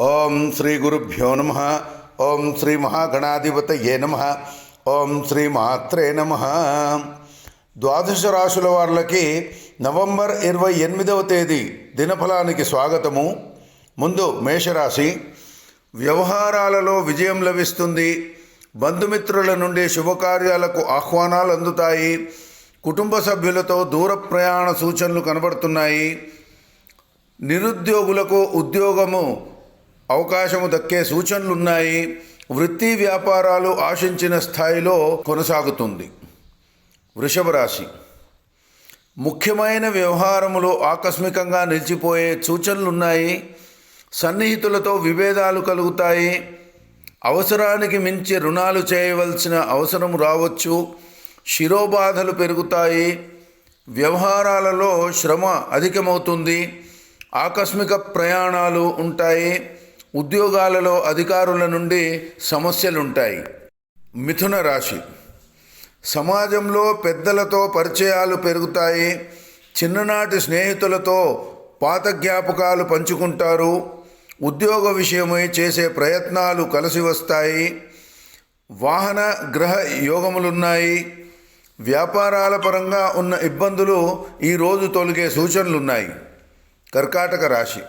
ఓం శ్రీ గురుభ్యో నమ. ఓం శ్రీ మహాగణాధిపతయే నమ. ఓం శ్రీ మాత్రే నమ. ద్వాదశ రాశుల వాళ్ళకి నవంబర్ 28వ తేదీ దినఫలానికి స్వాగతము. ముందు మేషరాశి. వ్యవహారాలలో విజయం లభిస్తుంది. బంధుమిత్రుల నుండి శుభకార్యాలకు ఆహ్వానాలు అందుతాయి. కుటుంబ సభ్యులతో దూర ప్రయాణ సూచనలు కనబడుతున్నాయి. నిరుద్యోగులకు ఉద్యోగము అవకాశము దక్కే సూచనలున్నాయి. వృత్తి వ్యాపారాలు ఆశించిన స్థాయిలో కొనసాగుతుంది. వృషభ రాశి. ముఖ్యమైన వ్యవహారములు ఆకస్మికంగా నిలిచిపోయే సూచనలున్నాయి. సన్నిహితులతో విభేదాలు కలుగుతాయి. అవసరానికి మించి రుణాలు చేయవలసిన అవసరం రావచ్చు. శిరోబాధలు పెరుగుతాయి. వ్యవహారాలలో శ్రమ అధికమవుతుంది. ఆకస్మిక ప్రయాణాలు ఉంటాయి. ఉద్యోగాలలో అధికారుల నుండి సమస్యలుంటాయి. మిథున రాశి. సమాజంలో పెద్దలతో పరిచయాలు పెరుగుతాయి. చిన్ననాటి స్నేహితులతో పాత జ్ఞాపకాలు పంచుకుంటారు. ఉద్యోగ విషయమై చేసే ప్రయత్నాలు కలిసి వస్తాయి. వాహన గ్రహ యోగములున్నాయి. వ్యాపారాల పరంగా ఉన్న ఇబ్బందులు ఈరోజు తొలగే సూచనలున్నాయి. కర్కాటక రాశి.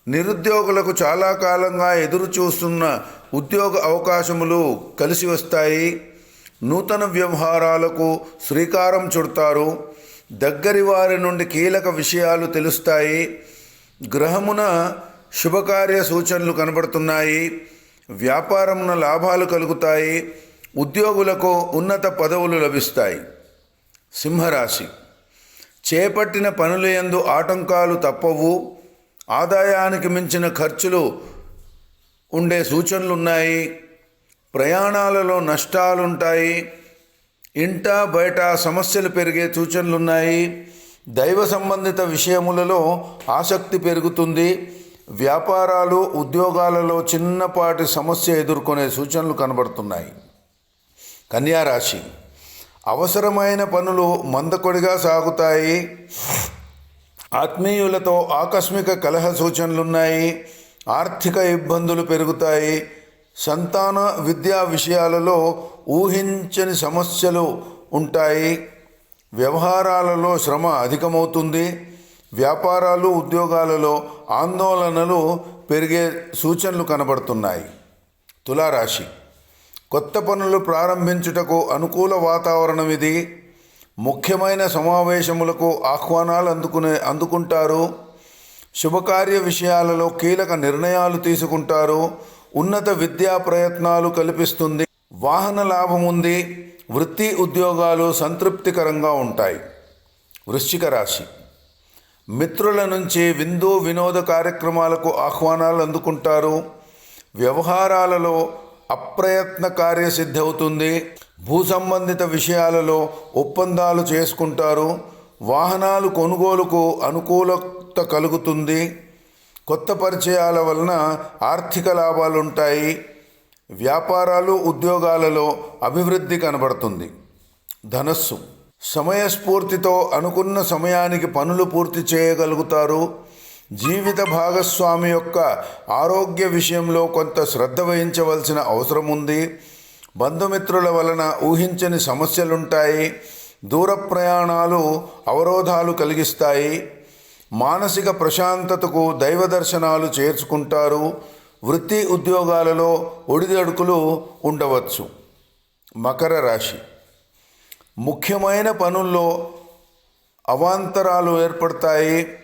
నిరుద్యోగులకు చాలా కాలంగా ఎదురు చూస్తున్న ఉద్యోగ అవకాశములు కలిసి వస్తాయి. నూతన వ్యవహారాలకు శ్రీకారం చుడతారు. దగ్గరి వారి నుండి కీలక విషయాలు తెలుస్తాయి. గ్రహమున శుభకార్య సూచనలు కనబడుతున్నాయి. వ్యాపారమున లాభాలు కలుగుతాయి. ఉద్యోగులకు ఉన్నత పదవులు లభిస్తాయి. సింహరాశి. చేపట్టిన పనులయందు ఆటంకాలు తప్పవు. ఆదాయానికి మించిన ఖర్చులు ఉండే సూచనలున్నాయి. ప్రయాణాలలో నష్టాలుంటాయి. ఇంట బయట సమస్యలు పెరిగే సూచనలున్నాయి. దైవ సంబంధిత విషయములలో ఆసక్తి పెరుగుతుంది. వ్యాపారాలు ఉద్యోగాలలో చిన్నపాటి సమస్య ఎదుర్కొనే సూచనలు కనబడుతున్నాయి. కన్యారాశి. అవసరమైన పనులు మందకొడిగా సాగుతాయి. ఆత్మీయులతో ఆకస్మిక కలహ సూచనలున్నాయి. ఆర్థిక ఇబ్బందులు పెరుగుతాయి. సంతాన విద్యా విషయాలలో ఊహించని సమస్యలు ఉంటాయి. వ్యవహారాలలో శ్రమ అధికమవుతుంది. వ్యాపారాలు ఉద్యోగాలలో ఆందోళనలు పెరిగే సూచనలు కనబడుతున్నాయి. తులారాశి. కొత్త పనులు ప్రారంభించుటకు అనుకూల వాతావరణం ఇది. ముఖ్యమైన సమావేశములకు ఆహ్వానాలు అందుకుంటారు. శుభకార్య విషయాలలో కీలక నిర్ణయాలు తీసుకుంటారు. ఉన్నత విద్యా ప్రయత్నాలు కల్పిస్తుంది. వాహన లాభం ఉంది. వృత్తి ఉద్యోగాలు సంతృప్తికరంగా ఉంటాయి. వృశ్చిక రాశి. మిత్రుల నుంచి విందు వినోద కార్యక్రమాలకు ఆహ్వానాలు అందుకుంటారు. వ్యవహారాలలో అప్రయత్న కార్యసిద్ధి అవుతుంది. భూ సంబంధిత విషయాలలో ఒప్పందాలు చేసుకుంటారు. వాహనాలు కొనుగోలుకు అనుకూలత కలుగుతుంది. కొత్త పరిచయాల వలన ఆర్థిక లాభాలుంటాయి. వ్యాపారాలు ఉద్యోగాలలో అభివృద్ధి కనబడుతుంది. ధనస్సు. సమయస్ఫూర్తితో అనుకున్న సమయానికి పనులు పూర్తి చేయగలుగుతారు. జీవిత భాగస్వామి యొక్క ఆరోగ్య విషయంలో కొంత శ్రద్ధ వహించవలసిన అవసరం ఉంది. బంధుమిత్రుల వలన ఊహించని సమస్యలుంటాయి. దూర ప్రయాణాలు అవరోధాలు కలిగిస్తాయి. మానసిక ప్రశాంతతకు దైవ దర్శనాలు చేర్చుకుంటారు. వృత్తి ఉద్యోగాలలో ఒడిదొడుకులు ఉండవచ్చు. మకర రాశి. ముఖ్యమైన పనుల్లో అవాంతరాలు ఏర్పడతాయి.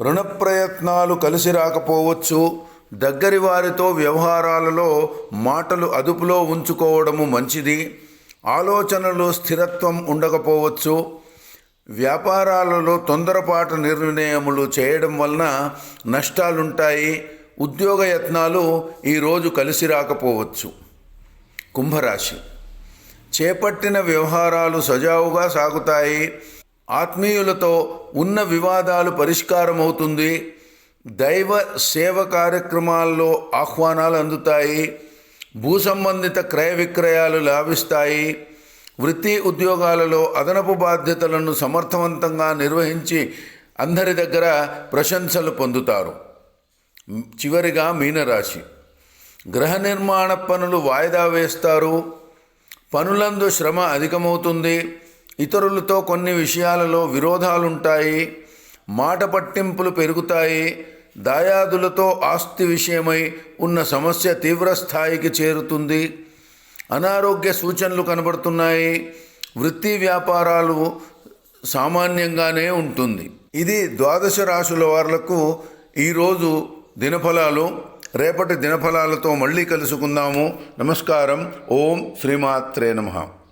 రుణ ప్రయత్నాలు కలిసి రాకపోవచ్చు. దగ్గరి వారితో వ్యవహారాలలో మాటలు అదుపులో ఉంచుకోవడము మంచిది. ఆలోచనలు స్థిరత్వం ఉండకపోవచ్చు. వ్యాపారాలలో తొందరపాటు నిర్ణయములు చేయడం వలన నష్టాలుంటాయి. ఉద్యోగ యత్నాలు ఈరోజు కలిసి రాకపోవచ్చు. కుంభరాశి. చేపట్టిన వ్యవహారాలు సజావుగా సాగుతాయి. ఆత్మీయులతో ఉన్న వివాదాలు పరిష్కారమవుతుంది. దైవ సేవ కార్యక్రమాల్లో ఆహ్వానాలు అందుతాయి. భూ సంబంధిత క్రయ విక్రయాలు లాభిస్తాయి. వృత్తి ఉద్యోగాలలో అదనపు బాధ్యతలను సమర్థవంతంగా నిర్వహించి అందరి దగ్గర ప్రశంసలు పొందుతారు. చివరిగా మీనరాశి. గృహ నిర్మాణ పనులు వాయిదా వేస్తారు. పనులందు శ్రమ అధికమవుతుంది. ఇతరులతో కొన్ని విషయాలలో విరోధాలుంటాయి. మాట పట్టింపులు పెరుగుతాయి. దాయాదులతో ఆస్తి విషయమై ఉన్న సమస్య తీవ్రస్థాయికి చేరుతుంది. అనారోగ్య సూచనలు కనబడుతున్నాయి. వృత్తి వ్యాపారాలు సామాన్యంగానే ఉంటుంది. ఇది ద్వాదశ రాశుల వాళ్లకు ఈరోజు దినఫలాలు. రేపటి దినఫలాలతో మళ్ళీ కలుసుకుందాము. నమస్కారం. ఓం శ్రీమాత్రే నమః.